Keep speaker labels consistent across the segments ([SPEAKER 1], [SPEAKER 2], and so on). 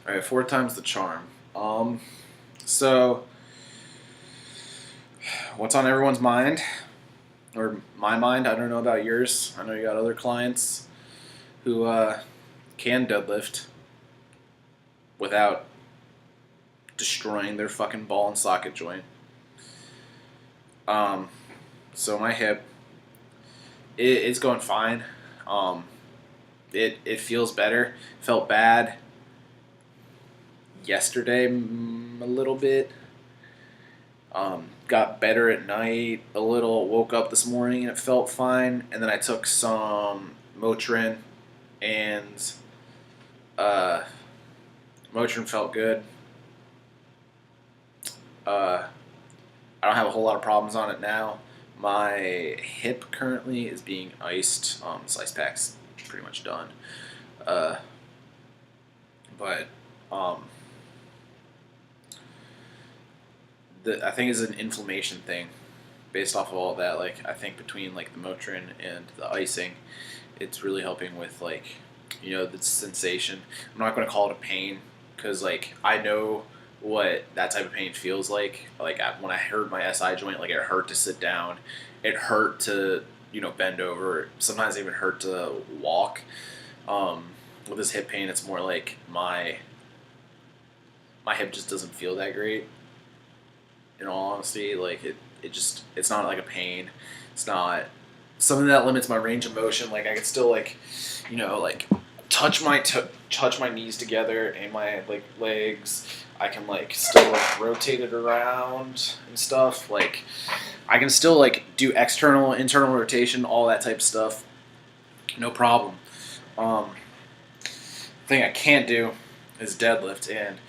[SPEAKER 1] All right, four times the charm. So what's on everyone's mind, or my mind? I don't know about yours. I know you got other clients who can deadlift without destroying their fucking ball and socket joint. Um, so my hip, it's going fine. Um, it feels better. Felt bad yesterday a little bit. Got better at night a little. Woke up this morning and it felt fine. And then I took some Motrin, and uh, Motrin felt good. I don't have a whole lot of problems on it now. My hip currently is being iced. This ice pack's pretty much done. Uh, but I think it's an inflammation thing, based off of all that. Like I think between like the Motrin and the icing, it's really helping with the sensation. I'm not going to call it a pain because like I know what that type of pain feels like. Like when I hurt my SI joint, like it hurt to sit down, it hurt to bend over. Sometimes it even hurt to walk. With this hip pain, it's more like my hip just doesn't feel that great. In all honesty, like it's not like a pain. It's not something that limits my range of motion. Like I can still touch my knees together and my legs. I can still rotate it around and stuff. Like I can still do external, internal rotation, all that type of stuff. No problem. Thing I can't do is deadlift, and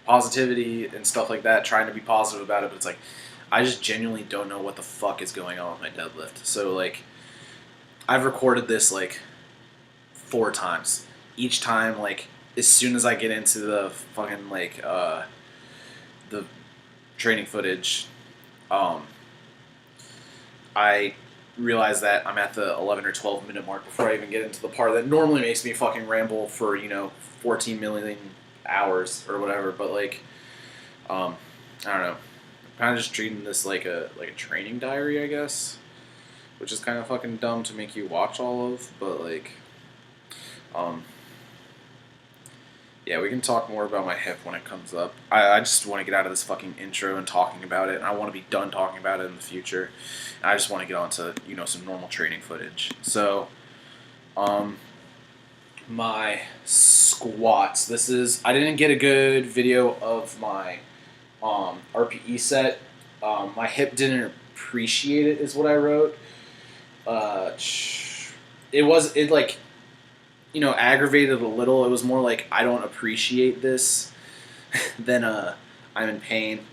[SPEAKER 1] positivity and stuff like that, trying to be positive about it, but it's like I just genuinely don't know what the fuck is going on with my deadlift. So I've recorded this 4 times. Each time as soon as I get into the fucking the training footage, I realize that I'm at the 11 or 12 minute mark before I even get into the part that normally makes me fucking ramble for 14 million hours or whatever. But I don't know. I'm kind of just treating this like a training diary, I guess, which is kind of fucking dumb to make you watch all of. But yeah, we can talk more about my hip when it comes up. I just want to get out of this fucking intro and talking about it, and I want to be done talking about it in the future. And I just want to get on to some normal training footage. So, my squats. I didn't get a good video of my RPE set. My hip didn't appreciate it, is what I wrote. It aggravated a little. It was more like I don't appreciate this than I'm in pain.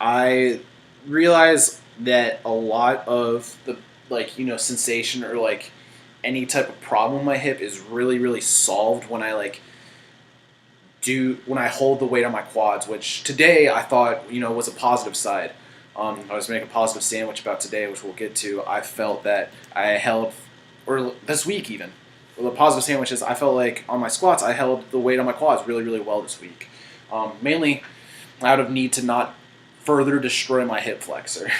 [SPEAKER 1] I realize that a lot of the sensation or any type of problem with my hip is really, really solved when I when I hold the weight on my quads, which today I thought was a positive side. I was making a positive sandwich about today, which we'll get to. I felt that I held, or this week even, well, the positive sandwich is I felt like on my squats I held the weight on my quads really, really well this week. Mainly out of need to not further destroy my hip flexor.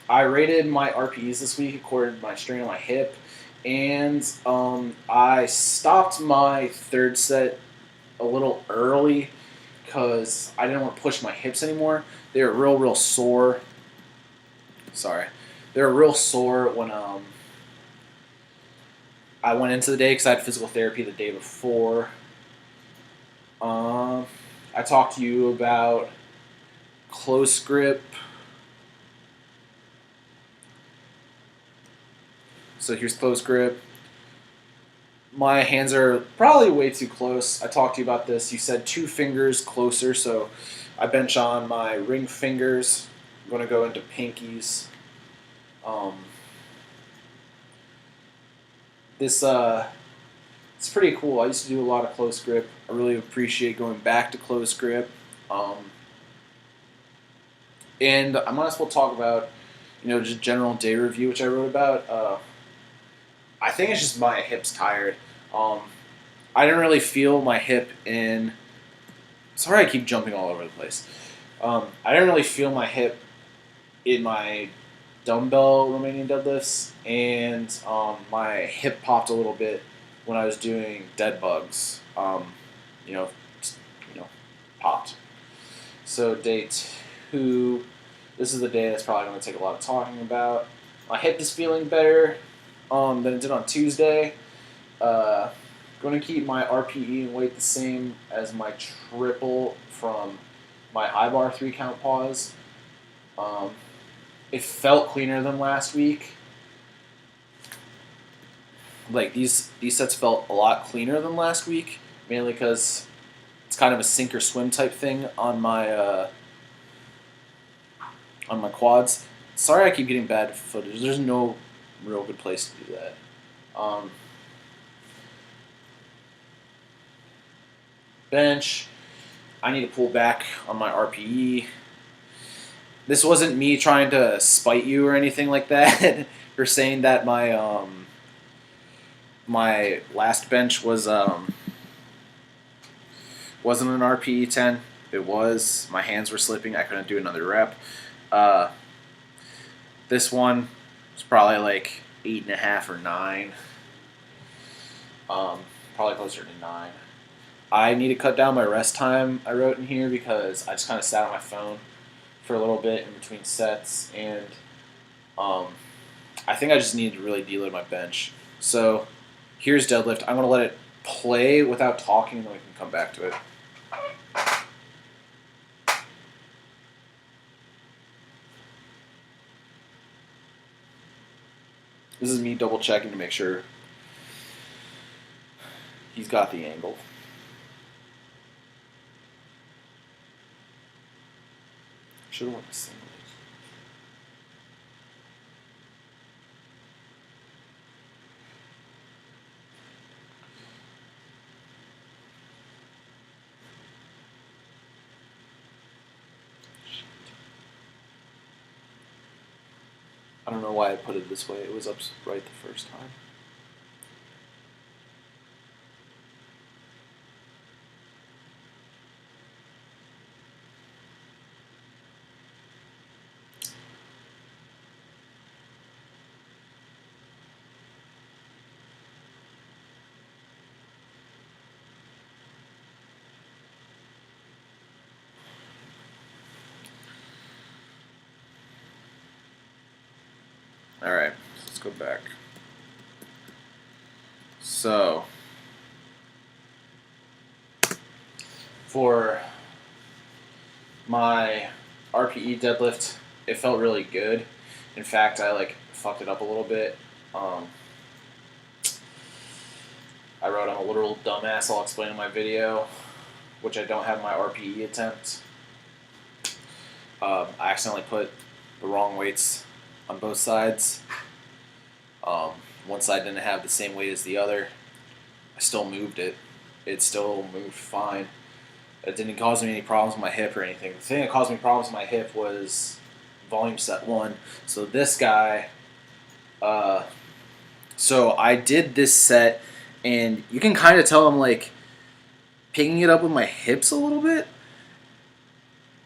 [SPEAKER 1] I rated my RPEs this week according to my strain on my hip, and I stopped my third set a little early because I didn't want to push my hips anymore. They were real, real sore. Sorry. They were real sore when I went into the day because I had physical therapy the day before. I talked to you about close grip. So here's close grip. My hands are probably way too close. I talked to you about this. You said 2 fingers closer, so I bench on my ring fingers. I'm going to go into pinkies. It's pretty cool. I used to do a lot of close grip. I really appreciate going back to close grip. And I might as well talk about, just general day review, which I wrote about. I think it's just my hip's tired. Um, I didn't really feel my hip in. Sorry, I keep jumping all over the place. I didn't really feel my hip in my dumbbell Romanian deadlifts, and my hip popped a little bit when I was doing dead bugs. You know, just, popped. So day 2, this is the day that's probably going to take a lot of talking about. My hip is feeling better than it did on Tuesday. Going to keep my RPE and weight the same as my triple from my high bar 3-count pause. It felt cleaner than last week. Like these sets felt a lot cleaner than last week, mainly because it's kind of a sink or swim type thing on my quads. Sorry, I keep getting bad footage. There's no real good place to do that. Bench. I need to pull back on my RPE. This wasn't me trying to spite you or anything like that. You're saying that my my last bench was wasn't an RPE 10. It was. My hands were slipping. I couldn't do another rep. This one was probably like 8.5 or 9. Probably closer to 9. I need to cut down my rest time, I wrote in here, because I just kind of sat on my phone for a little bit in between sets, and I think I just need to really deload my bench. So here's deadlift. I'm going to let it play without talking, and then we can come back to it. This is me double checking to make sure he's got the angle. Should have went the same way. I don't know why I put it this way. It was up right the first time. Alright, let's go back. So, for my RPE deadlift, it felt really good. In fact, I fucked it up a little bit. I wrote I'm a literal dumbass. I'll explain in my video, which I don't have my RPE attempt. I accidentally put the wrong weights on both sides. One side didn't have the same weight as the other. I still moved it. It still moved fine. It didn't cause me any problems with my hip or anything. The thing that caused me problems with my hip was volume set 1. So this guy, so I did this set, and you can kind of tell I'm picking it up with my hips a little bit.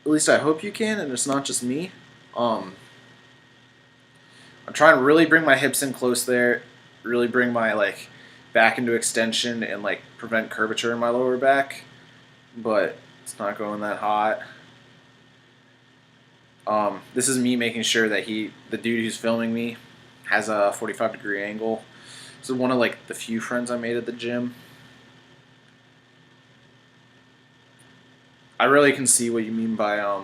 [SPEAKER 1] At least I hope you can, and it's not just me. I'm trying to really bring my hips in close there, really bring my back into extension and prevent curvature in my lower back, but it's not going that hot. This is me making sure that the dude who's filming me has a 45-degree angle. This is one of the few friends I made at the gym. I really can see what you mean by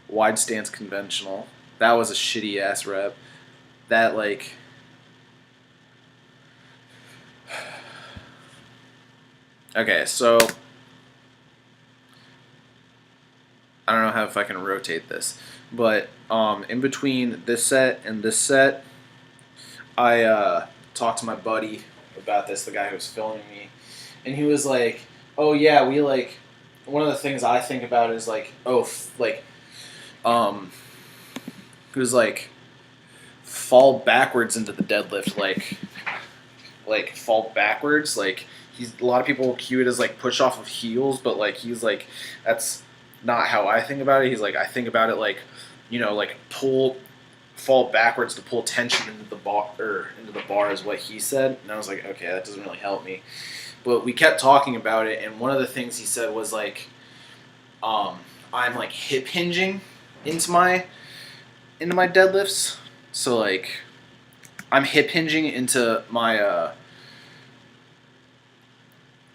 [SPEAKER 1] wide stance conventional. That was a shitty ass rep. That okay, so I don't know if I can rotate this, but in between this set and this set, I talked to my buddy about this, the guy who was filming me, and he was like, "Oh yeah, we one of the things I think about is he was fall backwards into the deadlift, like fall backwards. Like a lot of people cue it as like push off of heels, but like he's like that's not how I think about it. He's like I think about it like like fall backwards to pull tension into the bar is what he said, and I was like, okay, that doesn't really help me. But we kept talking about it, and one of the things he said was like, I'm like hip hinging into my deadlifts. So like, I'm hip hinging into my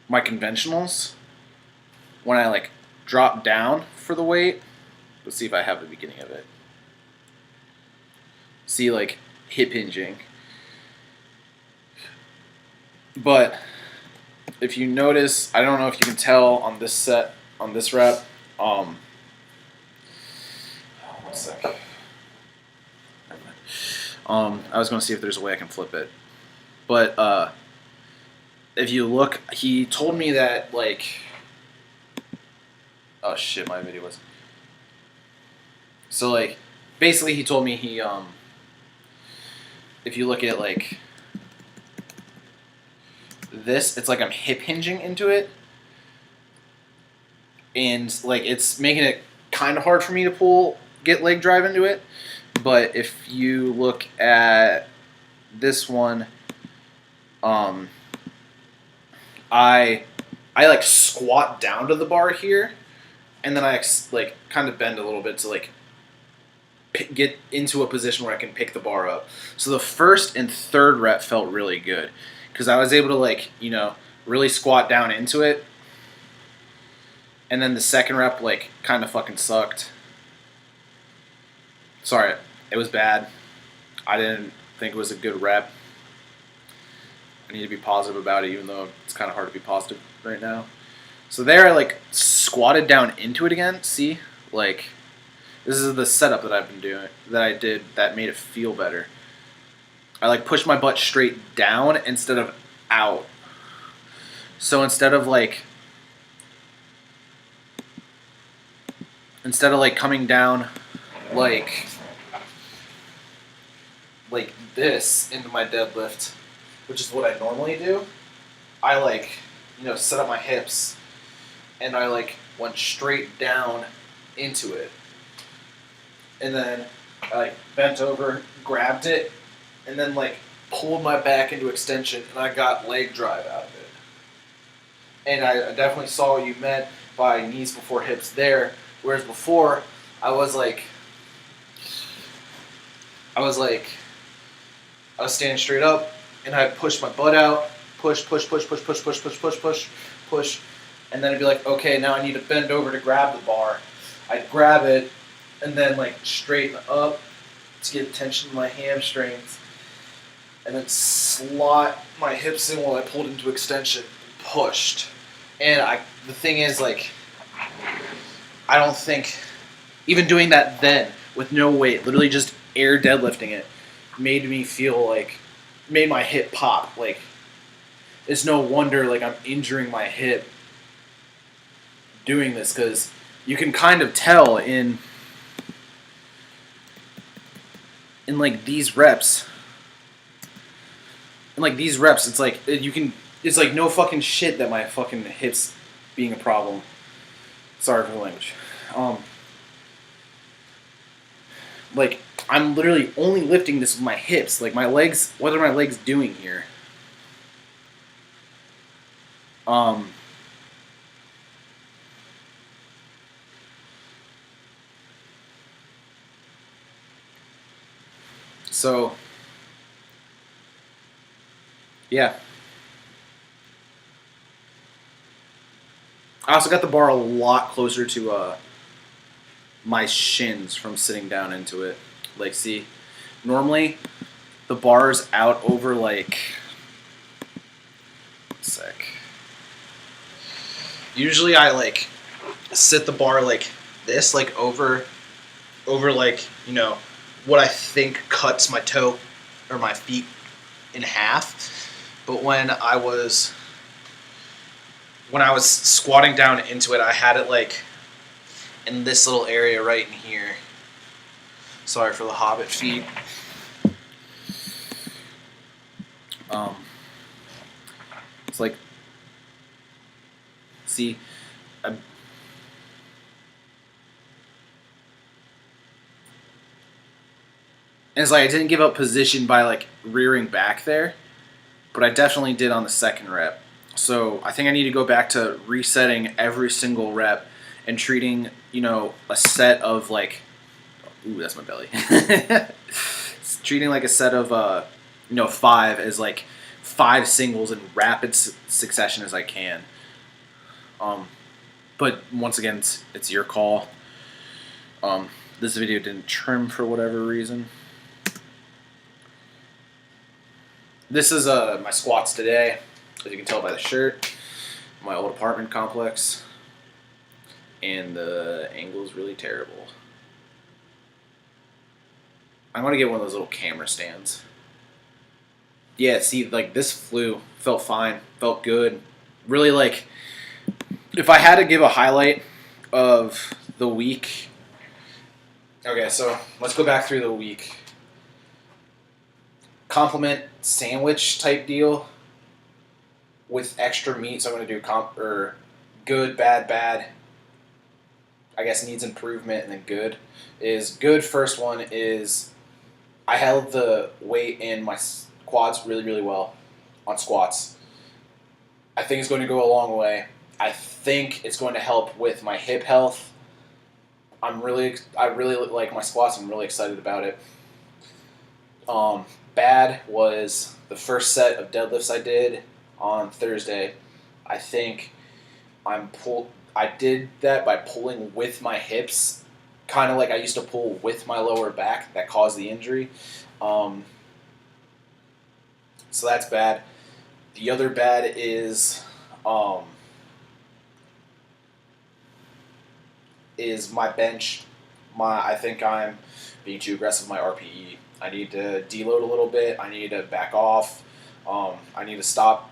[SPEAKER 1] my conventionals when I like drop down for the weight. Let's see if I have the beginning of it. See, like hip hinging. But if you notice, I don't know if you can tell on this set, on this rep. One sec. I was going to see if there's a way I can flip it. But if you look, he told me that, like... Oh, shit, my video was... So, like, basically he told me he, if you look at, like, this, it's like I'm hip hinging into it. And, like, it's making it kind of hard for me to get leg drive into it. But if you look at this one, I like squat down to the bar here, and then I like kind of bend a little bit to like get into a position where I can pick the bar up. So the first and third rep felt really good because I was able to like really squat down into it, and then the second rep like kind of fucking sucked. Sorry, it was bad. I didn't think it was a good rep. I need to be positive about it, even though it's kind of hard to be positive right now. So there I like squatted down into it again. See, like this is the setup that I've been doing, that I did, that made it feel better. I like pushed my butt straight down instead of out. So instead of like coming down like this into my deadlift, which is what I normally do, I like, set up my hips and I like went straight down into it. And then I like bent over, grabbed it, and then like pulled my back into extension, and I got leg drive out of it. And I definitely saw what you meant by knees before hips there, whereas before I was standing straight up, and I'd push my butt out, push, and then I'd be like, okay, now I need to bend over to grab the bar. I'd grab it, and then like straighten up to get tension in my hamstrings, and then slot my hips in while I pulled into extension, pushed. And the thing is, like, I don't think, even doing that then, with no weight, literally just air deadlifting it, made my hip pop. Like, it's no wonder, like, I'm injuring my hip doing this, because you can kind of tell in like these reps. It's like, it's like no fucking shit that my fucking hips being a problem. Sorry for the language. Like, I'm literally only lifting this with my hips. Like, my legs, what are my legs doing here? So, yeah. I also got the bar a lot closer to my shins from sitting down into it. Like, see, normally the bar's out over like, usually I like sit the bar like this, like over like, what I think cuts my toe or my feet in half. But when I was squatting down into it, I had it like in this little area right in here. Sorry for the hobbit feet. It's like, see, I'm, and it's like I didn't give up position by like rearing back there, but I definitely did on the second rep. So I think I need to go back to resetting every single rep and treating, a set of like, ooh, that's my belly. Treating like a set of, 5 as like 5 singles in rapid succession as I can. But once again, it's your call. This video didn't trim for whatever reason. This is my squats today, as you can tell by the shirt. My old apartment complex, and the angle is really terrible. I'm gonna get one of those little camera stands. Yeah, see, like this felt fine, felt good. Really, like, if I had to give a highlight of the week. Okay, so let's go back through the week. Compliment sandwich type deal with extra meat. So I'm going to do good, bad, bad. I guess needs improvement, and then good is good. First one is I held the weight in my quads really, really well on squats. I think it's going to go a long way. I think it's going to help with my hip health. I really like my squats. I'm really excited about it. Bad was the first set of deadlifts I did on Thursday. I think I did that by pulling with my hips, kind of like I used to pull with my lower back. That caused the injury. So that's bad. The other bad is my bench. I think I'm being too aggressive with my RPE. I need to deload a little bit. I need to back off. I need to stop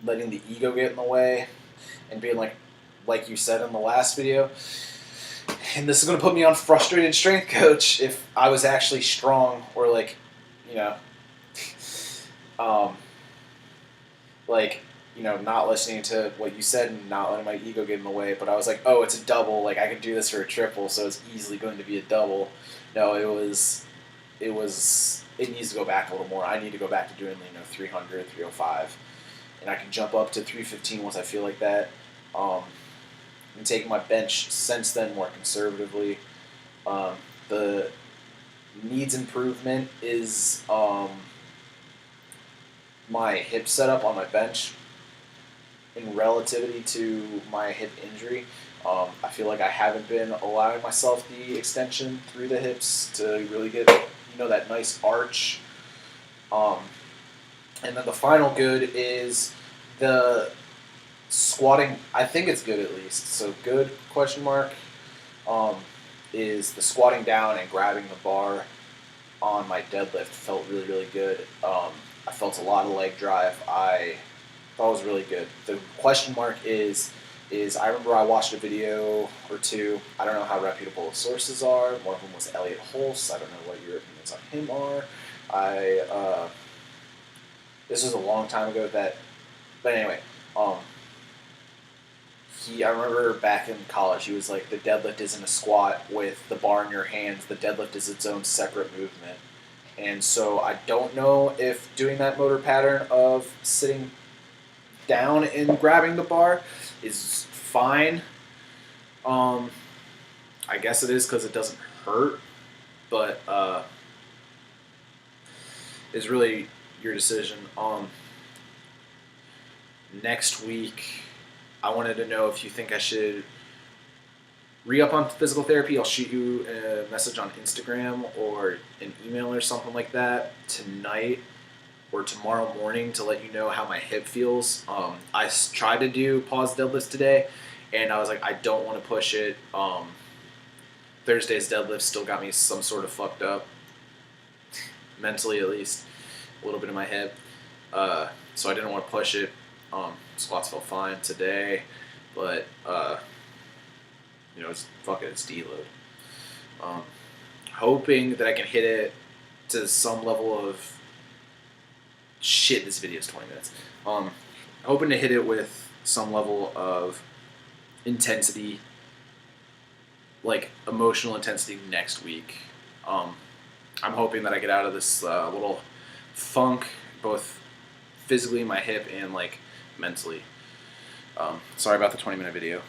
[SPEAKER 1] letting the ego get in the way and being like you said in the last video. And this is going to put me on frustrated strength coach if I was actually strong, or not listening to what you said and not letting my ego get in the way. But I was like, oh, it's a double. Like, I could do this for a triple, so it's easily going to be a double. No, it needs to go back a little more. I need to go back to doing 300, 305, and I can jump up to 315 once I feel like that. And taking my bench since then more conservatively. The needs improvement is my hip setup on my bench in relativity to my hip injury. I feel like I haven't been allowing myself the extension through the hips to really get that nice arch. And then the final good is the squatting. I think it's good at least. So good ? Is the squatting down and grabbing the bar on my deadlift felt really, really good. I felt a lot of leg drive. I thought it was really good. The question mark is I remember I watched a video or two. I don't know how reputable the sources are. One of them was Elliot Hulse. I don't know what your opinions on him are. This was a long time ago but anyway, I remember back in college, he was like, the deadlift isn't a squat with the bar in your hands. The deadlift is its own separate movement. And so I don't know if doing that motor pattern of sitting down and grabbing the bar is fine. I guess it is because it doesn't hurt, but it's really your decision. Next week, I wanted to know if you think I should re-up on physical therapy. I'll shoot you a message on Instagram or an email or something like that tonight or tomorrow morning to let you know how my hip feels. I tried to do pause deadlifts today, and I was like, I don't want to push it. Thursday's deadlift still got me some sort of fucked up, mentally at least, a little bit in my head. So I didn't want to push it. Squats felt fine today, but it's deload. Hoping that I can hit it to some level of shit. This video is 20 minutes. hoping to hit it with some level of intensity, like emotional intensity next week. I'm hoping that I get out of this little funk, both physically in my hip and like mentally. Sorry about the 20-minute video.